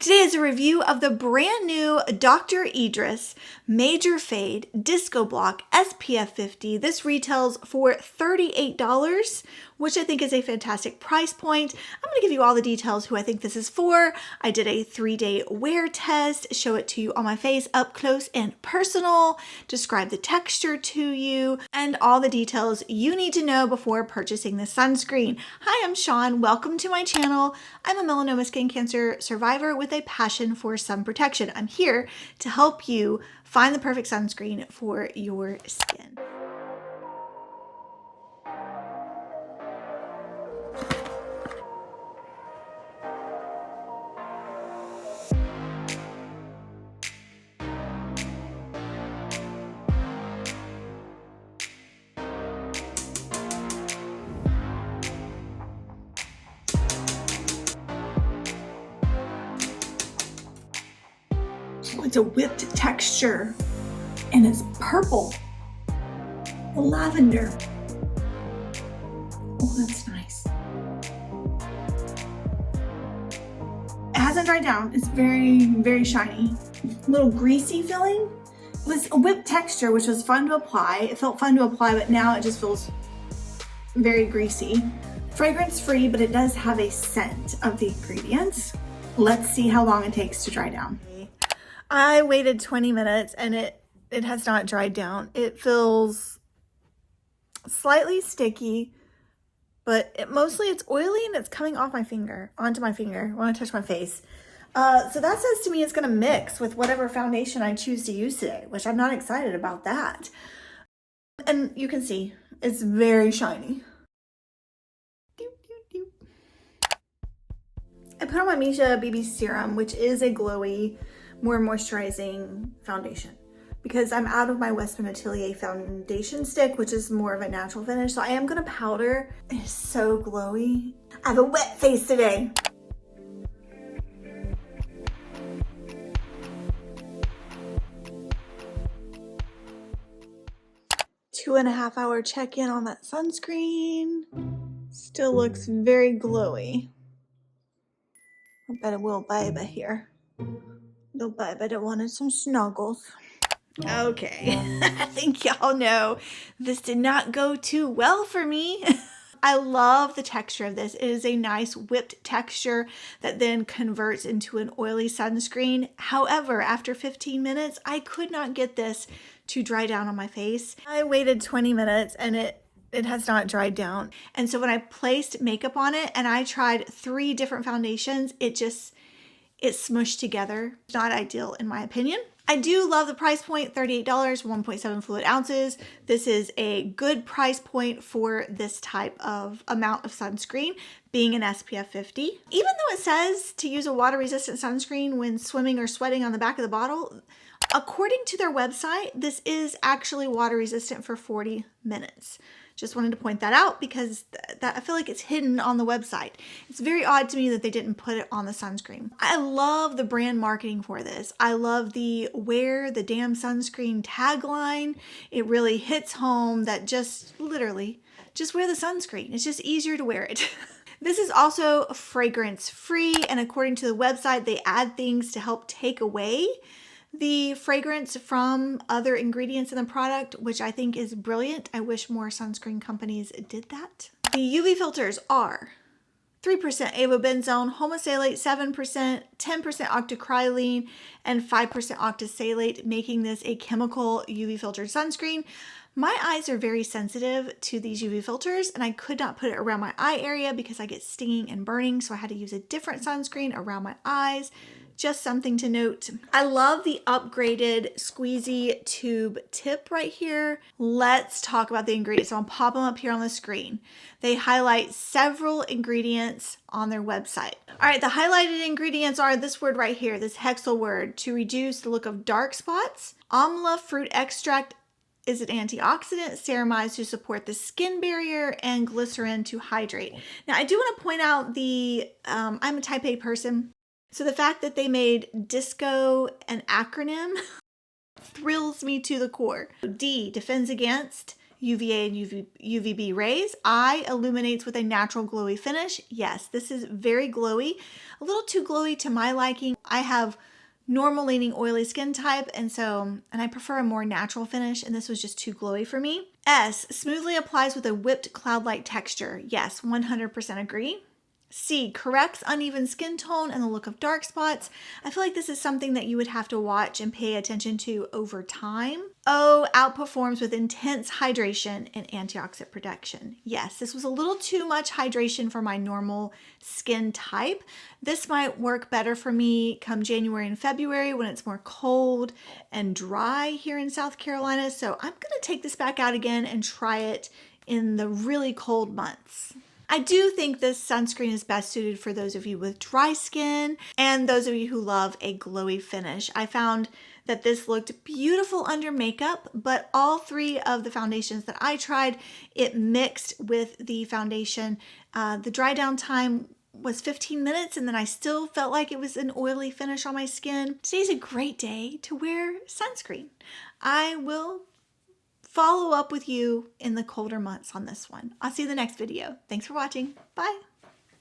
Today is a review of the brand new Dr. Idriss Major Fade Disco Block SPF 50. This retails for $38, which I think is a fantastic price point. I'm going to give you all the details who I think this is for. I did a 3-day wear test, show it to you on my face up close and personal, describe the texture to you, and all the details you need to know before purchasing this sunscreen. Hi, I'm Sean. Welcome to my channel. I'm a melanoma skin cancer survivor with a passion for sun protection. I'm here to help you find the perfect sunscreen for your skin. It's a whipped texture and it's purple, lavender. Oh, that's nice. It hasn't dried down. It's very, very shiny. A little greasy feeling. It was a whipped texture, which was fun to apply. It felt fun to apply, but now it just feels very greasy. Fragrance free, but it does have a scent of the ingredients. Let's see how long it takes to dry down. I waited 20 minutes and it has not dried down. It feels slightly sticky, but mostly it's oily and it's coming off my finger, onto my finger when I touch my face. So that says to me it's gonna mix with whatever foundation I choose to use today, which I'm not excited about that. And you can see it's very shiny. I put on my Misha BB Serum, which is a glowy, more moisturizing foundation because I'm out of my Western Atelier foundation stick, which is more of a natural finish. So I am gonna powder. It is so glowy. I have a wet face today. Two-and-a-half hour check-in on that sunscreen. Still looks very glowy. I bet it will babe here. No, babe, I don't wanted some snuggles. Okay, I think y'all know this did not go too well for me. I love the texture of this. It is a nice whipped texture that then converts into an oily sunscreen. However, after 15 minutes, I could not get this to dry down on my face. I waited 20 minutes and it has not dried down. And so when I placed makeup on it and I tried 3 different foundations, it smushed together. Not ideal in my opinion. I do love the price point, $38, 1.7 fluid ounces. This is a good price point for this type of amount of sunscreen, being an SPF 50. Even though it says to use a water-resistant sunscreen when swimming or sweating on the back of the bottle, according to their website, this is actually water-resistant for 40 minutes. Just wanted to point that out because I feel like it's hidden on the website. It's very odd to me that they didn't put it on the sunscreen. I love the brand marketing for this. I love the wear the damn sunscreen tagline. It really hits home that just literally, just wear the sunscreen. It's just easier to wear it. This is also fragrance free, and according to the website, they add things to help take away the fragrance from other ingredients in the product, which I think is brilliant. I wish more sunscreen companies did that. The UV filters are 3% avobenzone, homosalate 7%, 10% octocrylene, and 5% octosalate, making this a chemical UV filtered sunscreen. My eyes are very sensitive to these UV filters and I could not put it around my eye area because I get stinging and burning, so I had to use a different sunscreen around my eyes. Just something to note. I love the upgraded squeezy tube tip right here. Let's talk about the ingredients. So I'll pop them up here on the screen. They highlight several ingredients on their website. All right, the highlighted ingredients are this word right here, this hexyl word, to reduce the look of dark spots. Amla fruit extract is an antioxidant, ceramide to support the skin barrier, and glycerin to hydrate. Now, I do want to point out I'm a type A person. So the fact that they made disco an acronym thrills me to the core. D, defends against UVA and UVB rays. Eye illuminates with a natural glowy finish. Yes, this is very glowy, a little too glowy to my liking. I have normal leaning oily skin type, and I prefer a more natural finish, and this was just too glowy for me. S, smoothly applies with a whipped cloud-like texture. Yes, 100% agree. C, corrects uneven skin tone and the look of dark spots. I feel like this is something that you would have to watch and pay attention to over time. O, outperforms with intense hydration and antioxidant protection. Yes, this was a little too much hydration for my normal skin type. This might work better for me come January and February when it's more cold and dry here in South Carolina. So I'm gonna take this back out again and try it in the really cold months. I do think this sunscreen is best suited for those of you with dry skin and those of you who love a glowy finish. I found that this looked beautiful under makeup, but all three of the foundations that I tried, it mixed with the foundation. The dry down time was 15 minutes, and then I still felt like it was an oily finish on my skin. Today's a great day to wear sunscreen. I will follow up with you in the colder months on this one. I'll see you in the next video. Thanks for watching. Bye.